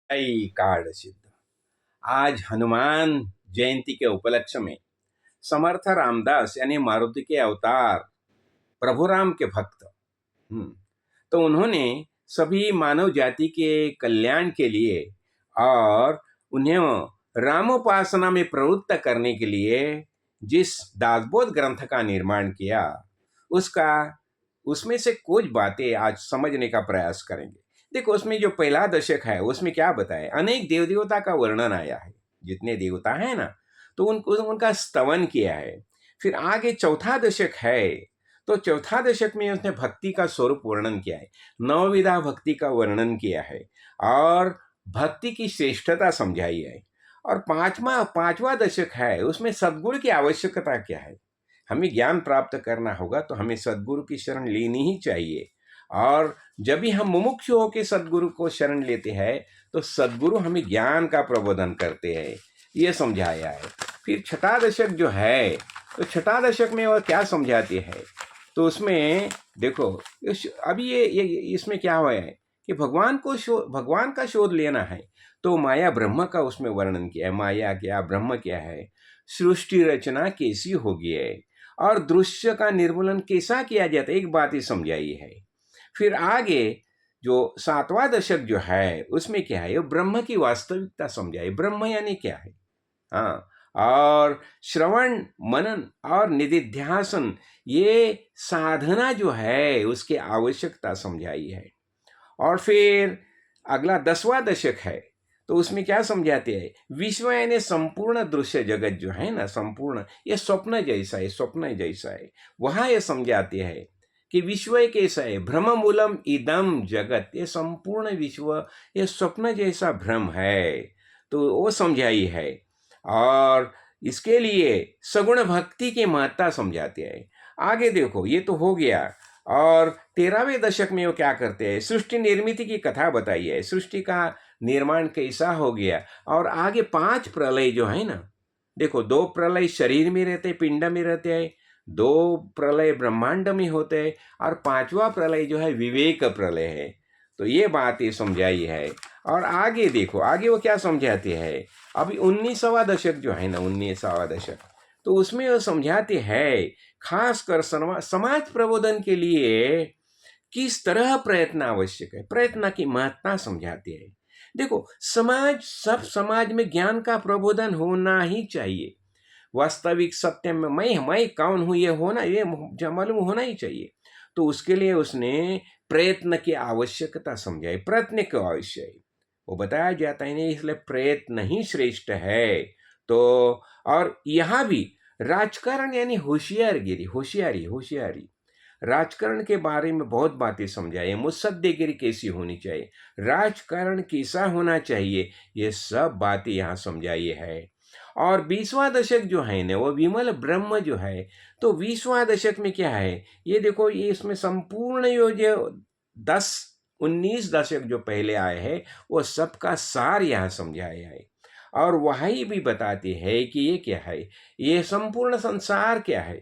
कई कार्ड सिद्ध। आज हनुमान जयंती के उपलक्ष्य में समर्थ रामदास यानी मारुति के अवतार प्रभु राम के भक्त, हम्म, तो उन्होंने सभी मानव जाति के कल्याण के लिए और उन्हें रामोपासना में प्रवृत्त करने के लिए जिस दासबोध ग्रंथ का निर्माण किया, उसका उसमें से कुछ बातें आज समझने का प्रयास करेंगे। देखो, उसमें जो पहला दशक है उसमें क्या बताए, अनेक देव देवता का वर्णन आया है। जितने देवता है ना, तो उनका स्तवन किया है। फिर आगे चौथा दशक है, तो चौथा दशक में उसने भक्ति का स्वरूप वर्णन किया है, नवविधा भक्ति का वर्णन किया है और भक्ति की श्रेष्ठता समझाई है। और पांचवा दशक है, उसमें सद्गुरु की आवश्यकता क्या है। हमें ज्ञान प्राप्त करना होगा तो हमें सद्गुरु की शरण लेनी ही चाहिए। और जब भी हम मुमुक्षु होकर सद्गुरु को शरण लेते हैं तो सद्गुरु हमें ज्ञान का प्रबोधन करते हैं, ये समझाया है। फिर छठा दशक जो है, तो छठा दशक में वह क्या समझाते हैं, तो उसमें देखो अभी ये इसमें क्या हुआ है कि भगवान का शोध लेना है, तो माया ब्रह्म का उसमें वर्णन किया है। माया क्या, ब्रह्म क्या है, सृष्टि रचना कैसी होगी है और दृश्य का निर्मूलन कैसा किया जाता है, एक बात ही समझाई है। फिर आगे जो सातवां दशक जो है उसमें क्या है, ब्रह्म की वास्तविकता समझाई, ब्रह्म यानी क्या है। हाँ, और श्रवण मनन और निधिध्यासन, ये साधना जो है उसकी आवश्यकता समझाई है। और फिर अगला 10वां दशक है, तो उसमें क्या समझाते हैं, विश्व यानी संपूर्ण दृश्य जगत जो है ना, संपूर्ण ये स्वप्न जैसा है, स्वप्न जैसा है। वहाँ ये समझाते हैं कि विश्व कैसा है, भ्रम मूलम इदम जगत, ये संपूर्ण विश्व ये स्वप्न जैसा भ्रम है, तो वो समझाई है। और इसके लिए सगुण भक्ति की महत्ता समझाते हैं। आगे देखो, ये तो हो गया। और 13वें दशक में वो क्या करते हैं, सृष्टि निर्मिति की कथा बताई है, सृष्टि का निर्माण कैसा हो गया। और आगे 5 प्रलय जो है ना, देखो 2 प्रलय शरीर में रहते, पिंड में रहते हैं, 2 प्रलय ब्रह्मांड में होते हैं, और 5वां प्रलय जो है विवेक प्रलय है। तो ये बात ये समझाई है। और आगे देखो, आगे वो क्या समझाते हैं, अभी 19वां दशक जो है ना, 19वां दशक, तो उसमें वो समझाते हैं खासकर समाज प्रबोधन के लिए किस तरह प्रयत्न आवश्यक है, प्रयत्न की महत्ता समझाते हैं। देखो, सब समाज में ज्ञान का प्रबोधन होना ही चाहिए। वास्तविक सत्य में मैं कौन हूँ ये होना, ये मालूम होना ही चाहिए। तो उसके लिए उसने प्रयत्न की आवश्यकता समझाई, प्रयत्न क्यों आवश्यक है वो बताया जाता है नहीं, इसलिए प्रयत्न ही श्रेष्ठ है। तो और यहाँ भी राजकारण यानी होशियारगिरी, होशियारी होशियारी, राजकारण के बारे में बहुत बातें समझाई, मुत्सद्देगिरी कैसी होनी चाहिए, राजकारण कैसा होना चाहिए, ये सब बातें यहाँ समझाई है। और 20वां दशक जो है ना, वो विमल ब्रह्म जो है, तो 20वां दशक में क्या है, ये देखो, ये इसमें संपूर्ण यो जो 19 दशक जो पहले आए हैं वो सबका सार यहाँ समझाया है। और वही भी बताते हैं कि ये क्या है, ये संपूर्ण संसार क्या है।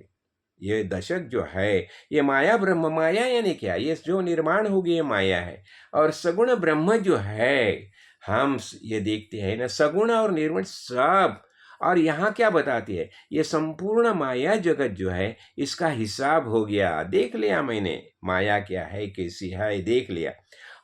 ये दशक जो है, ये माया ब्रह्म, माया यानी क्या, ये जो निर्माण होगी ये माया है। और सगुण ब्रह्म जो है, हम ये देखते हैं ना, सगुण और निर्गुण सब। और यहाँ क्या बताती है, ये संपूर्ण माया जगत जो है इसका हिसाब हो गया, देख लिया मैंने, माया क्या है कैसी है देख लिया।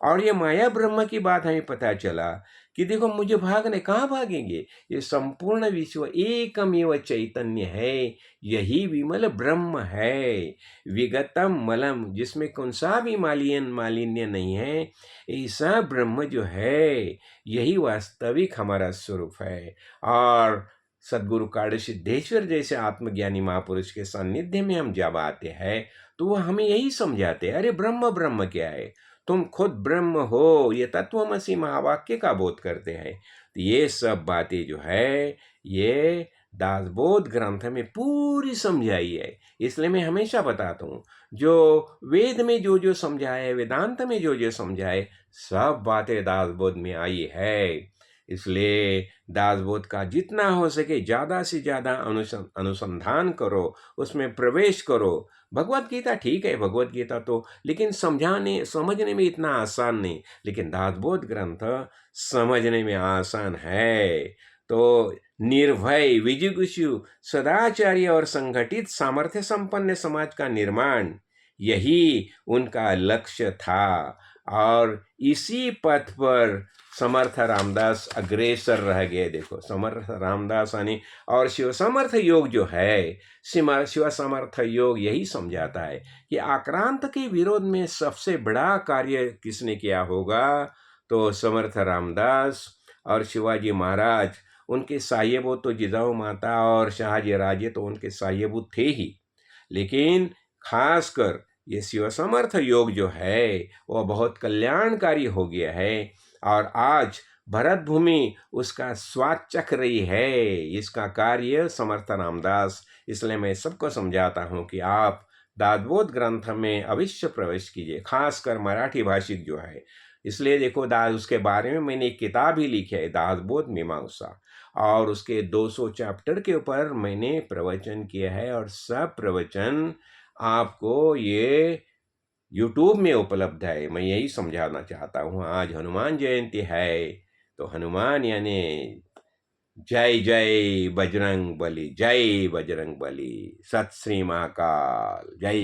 और ये माया ब्रह्म की बात हमें पता चला कि देखो, मुझे भागने कहाँ भागेंगे, ये संपूर्ण विश्व एकमेव चैतन्य है, यही विमल ब्रह्म है, विगतम मलम, जिसमें कौन सा भी मालिन्य नहीं है, ऐसा ब्रह्म जो है यही वास्तविक हमारा स्वरूप है। और सदगुरु काड़ सिद्धेश्वर जैसे आत्मज्ञानी महापुरुष के सानिध्य में हम जब आते हैं तो वो हमें यही समझाते हैं, अरे ब्रह्म ब्रह्म क्या है, तुम खुद ब्रह्म हो, ये तत्वमसी महावाक्य का बोध करते हैं। तो ये सब बातें जो है ये दासबोध ग्रंथ में पूरी समझाई है। इसलिए मैं हमेशा बताता हूँ, जो वेद में जो जो समझाए, वेदांत में जो जो समझाए, सब बातें दासबोध में आई है। इसलिए दासबोध का जितना हो सके ज़्यादा से ज़्यादा अनुसंधान करो, उसमें प्रवेश करो। भगवत गीता ठीक है, भगवत गीता तो लेकिन समझने में इतना आसान नहीं, लेकिन दासबोध ग्रंथ समझने में आसान है। तो निर्भय, विजिगुषु, सदाचारी और संगठित सामर्थ्य संपन्न समाज का निर्माण, यही उनका लक्ष्य था। और इसी पथ पर समर्थ रामदास अग्रेसर रह गए। देखो, समर्थ रामदास यानी और शिव समर्थ योग जो है, शिव समर्थ योग यही समझाता है कि आक्रांत के विरोध में सबसे बड़ा कार्य किसने किया होगा, तो समर्थ रामदास और शिवाजी महाराज। उनके साहेबो तो जिजाऊ माता और शाहजी राजे तो उनके साहेबू थे ही, लेकिन खासकर ये शिव समर्थ योग जो है वो बहुत कल्याणकारी हो गया है। और आज भरत भूमि उसका स्वाद चख रही है, इसका कार्य समर्थ रामदास। इसलिए मैं सबको समझाता हूँ कि आप दासबोध ग्रंथ में अवश्य प्रवेश कीजिए, खासकर मराठी भाषिक जो है। इसलिए देखो, दास उसके बारे में मैंने एक किताब ही लिखी है, दासबोध मीमांसा, और उसके 200 चैप्टर के ऊपर मैंने प्रवचन किया है। और सब प्रवचन आपको ये यूट्यूब में उपलब्ध है। मैं यही समझाना चाहता हूँ। आज हनुमान जयंती है, तो हनुमान यानी जय जय बजरंग बली, जय बजरंग बली। सत श्री महाकाल, जय।